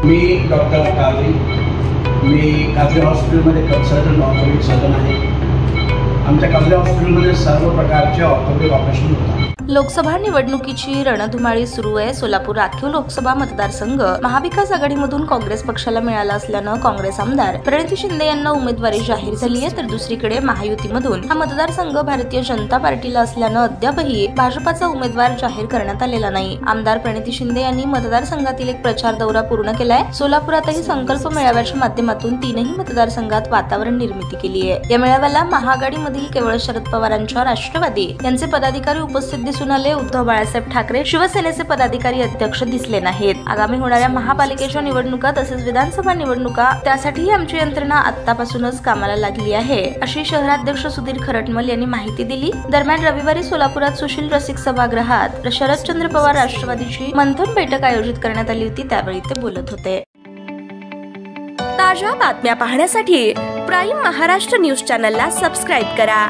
मी doctor काजरी, मी काजरी हॉस्पिटलमध्ये consultant orthopaedic surgeon आहे। आमच्या काजरी हॉस्पिटलमध्ये सर्व प्रकारचे ऑर्थोपेडिक ऑपरेशन होतात। लोकसभा निवडणुकीची रणधुमाळी सुरू आहे। सोलापूर राखीव लोकसभा मतदारसंघ महाविकास आघाडीमधून काँग्रेस पक्षाला मिळाला असल्यानं काँग्रेस आमदार प्रणिती शिंदे यांना उमेदवारी जाहीर झाली आहे, तर दुसरीकडे महायुतीमधून हा मतदारसंघ भारतीय जनता पार्टीला असल्यानं अद्यापही भाजपाचा उमेदवार जाहीर करण्यात आलेला नाही। आमदार प्रणिती शिंदे यांनी मतदारसंघातील एक प्रचार दौरा पूर्ण केलाय। सोलापुरातही संकल्प मेळाव्याच्या माध्यमातून तीनही मतदारसंघात वातावरण निर्मिती केली आहे। या मेळाव्याला महाआघाडीमधील केवळ शरद पवारांच्या राष्ट्रवादी यांचे पदाधिकारी उपस्थित दिसून आले। उद्धव बाळासाहेब ठाकरे शिवसेनेचे पदाधिकारी अध्यक्ष दिसले नाहीत। आगामी होणाऱ्या महापालिकेच्या निवडणुका तसेच विधानसभा निवडणुका त्यासाठी आमची यंत्रणा आतापासूनच कामाला लागली आहे, अशी शहराध्यक्ष सुधीर खरटमल यांनी माहिती दिली। दरम्यान रविवारी सोलापुरात सुशील रसिक सभागृहात शरदचंद्र पवार राष्ट्रवादीची मंथन बैठक आयोजित करण्यात आली होती, त्यावेळी ते बोलत होते। ताज्या बातम्या पाहण्यासाठी प्राईम महाराष्ट्र न्यूज चॅनलला सबस्क्राईब करा।